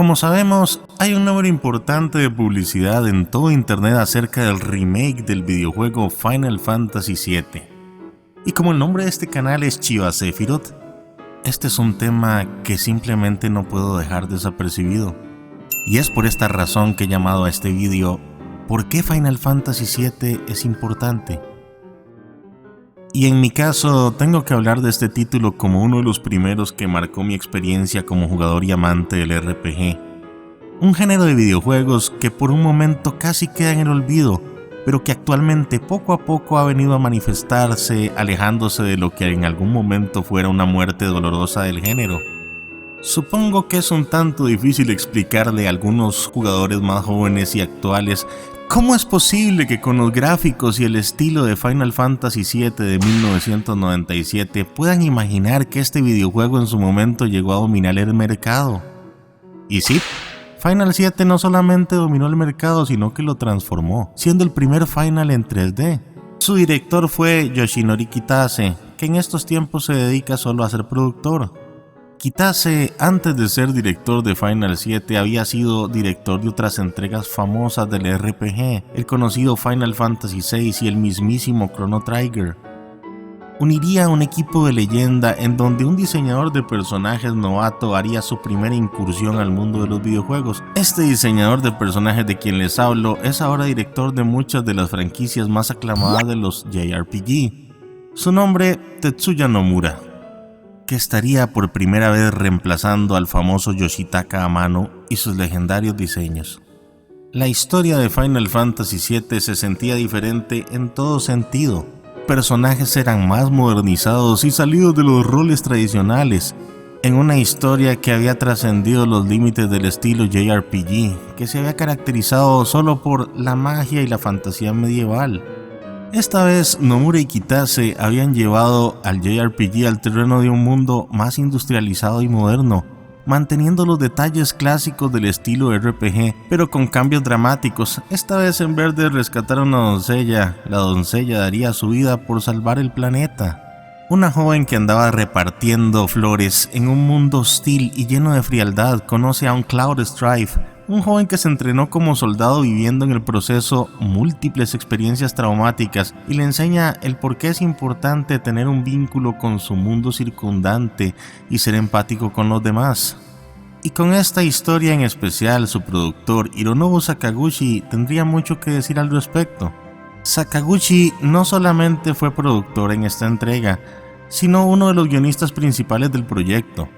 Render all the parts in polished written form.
Como sabemos, hay un número importante de publicidad en todo internet acerca del remake del videojuego Final Fantasy VII. Y como el nombre de este canal es Chiva Sephiroth, este es un tema que simplemente no puedo dejar desapercibido. Y es por esta razón que he llamado a este vídeo ¿Por qué Final Fantasy VII es importante? Y en mi caso, tengo que hablar de este título como uno de los primeros que marcó mi experiencia como jugador y amante del RPG. Un género de videojuegos que por un momento casi queda en el olvido, pero que actualmente poco a poco ha venido a manifestarse, alejándose de lo que en algún momento fuera una muerte dolorosa del género. Supongo que es un tanto difícil explicarle a algunos jugadores más jóvenes y actuales ¿cómo es posible que con los gráficos y el estilo de Final Fantasy VII de 1997 puedan imaginar que este videojuego en su momento llegó a dominar el mercado? Y sí, Final VII no solamente dominó el mercado, sino que lo transformó, siendo el primer Final en 3D. Su director fue Yoshinori Kitase, que en estos tiempos se dedica solo a ser productor. Kitase, antes de ser director de Final VII, había sido director de otras entregas famosas del RPG, el conocido Final Fantasy VI y el mismísimo Chrono Trigger. Uniría un equipo de leyenda en donde un diseñador de personajes novato haría su primera incursión al mundo de los videojuegos. Este diseñador de personajes de quien les hablo es ahora director de muchas de las franquicias más aclamadas de los JRPG. Su nombre, Tetsuya Nomura, que estaría por primera vez reemplazando al famoso Yoshitaka Amano y sus legendarios diseños. La historia de Final Fantasy VII se sentía diferente en todo sentido. Personajes eran más modernizados y salidos de los roles tradicionales, en una historia que había trascendido los límites del estilo JRPG, que se había caracterizado solo por la magia y la fantasía medieval. Esta vez Nomura y Kitase habían llevado al JRPG al terreno de un mundo más industrializado y moderno, manteniendo los detalles clásicos del estilo RPG, pero con cambios dramáticos. Esta vez, en vez de rescatar a una doncella, la doncella daría su vida por salvar el planeta. Una joven que andaba repartiendo flores en un mundo hostil y lleno de frialdad conoce a un Cloud Strife, un joven que se entrenó como soldado viviendo en el proceso múltiples experiencias traumáticas y le enseña el por qué es importante tener un vínculo con su mundo circundante y ser empático con los demás. Y con esta historia en especial, su productor Hironobu Sakaguchi tendría mucho que decir al respecto. Sakaguchi no solamente fue productor en esta entrega, sino uno de los guionistas principales del proyecto.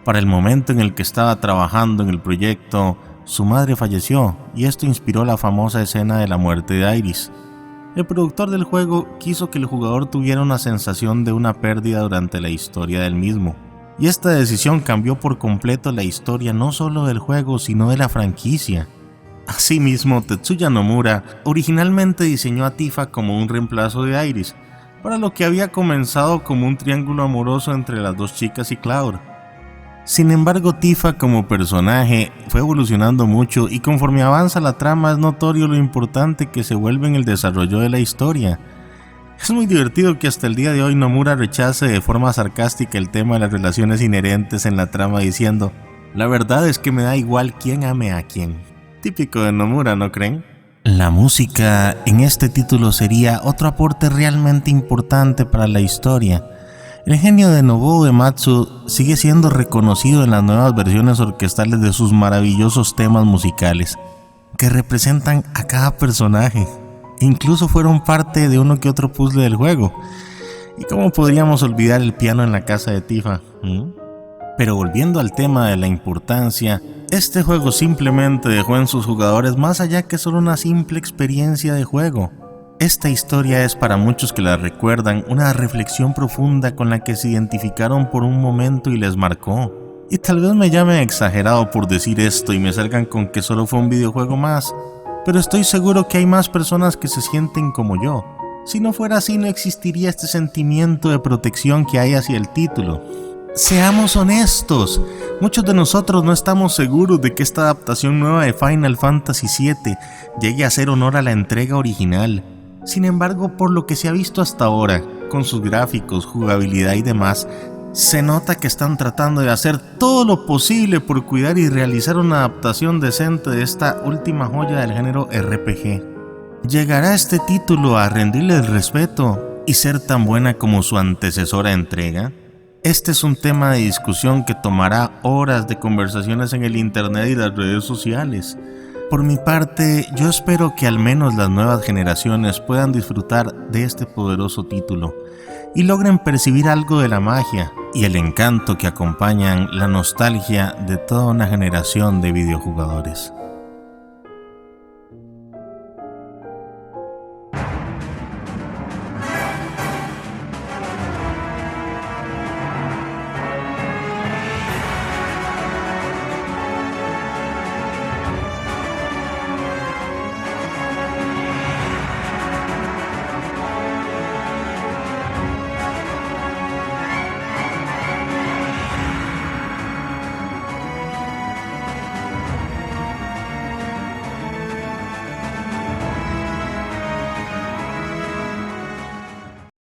Para el momento en el que estaba trabajando en el proyecto, su madre falleció y esto inspiró la famosa escena de la muerte de Iris. El productor del juego quiso que el jugador tuviera una sensación de una pérdida durante la historia del mismo. Y esta decisión cambió por completo la historia no solo del juego, sino de la franquicia. Asimismo, Tetsuya Nomura originalmente diseñó a Tifa como un reemplazo de Iris, para lo que había comenzado como un triángulo amoroso entre las dos chicas y Cloud. Sin embargo, Tifa como personaje fue evolucionando mucho y conforme avanza la trama es notorio lo importante que se vuelve en el desarrollo de la historia. Es muy divertido que hasta el día de hoy Nomura rechace de forma sarcástica el tema de las relaciones inherentes en la trama diciendo: "La verdad es que me da igual quién ame a quién". Típico de Nomura, ¿no creen? La música en este título sería otro aporte realmente importante para la historia. El genio de Nobuo Uematsu sigue siendo reconocido en las nuevas versiones orquestales de sus maravillosos temas musicales, que representan a cada personaje. Incluso fueron parte de uno que otro puzzle del juego. ¿Y cómo podríamos olvidar el piano en la casa de Tifa? Pero volviendo al tema de la importancia, este juego simplemente dejó en sus jugadores más allá que solo una simple experiencia de juego. Esta historia es para muchos que la recuerdan una reflexión profunda con la que se identificaron por un momento y les marcó. Y tal vez me llamen exagerado por decir esto y me salgan con que solo fue un videojuego más, pero estoy seguro que hay más personas que se sienten como yo. Si no fuera así, no existiría este sentimiento de protección que hay hacia el título. Seamos honestos, muchos de nosotros no estamos seguros de que esta adaptación nueva de Final Fantasy VII llegue a hacer honor a la entrega original. Sin embargo, por lo que se ha visto hasta ahora, con sus gráficos, jugabilidad y demás, Se nota que están tratando de hacer todo lo posible por cuidar y realizar una adaptación decente de esta última joya del género RPG. ¿Llegará este título a rendirle el respeto y ser tan buena como su antecesora entrega? Este es un tema de discusión que tomará horas de conversaciones en el internet y las redes sociales. Por mi parte, yo espero que al menos las nuevas generaciones puedan disfrutar de este poderoso título y logren percibir algo de la magia y el encanto que acompañan la nostalgia de toda una generación de videojugadores.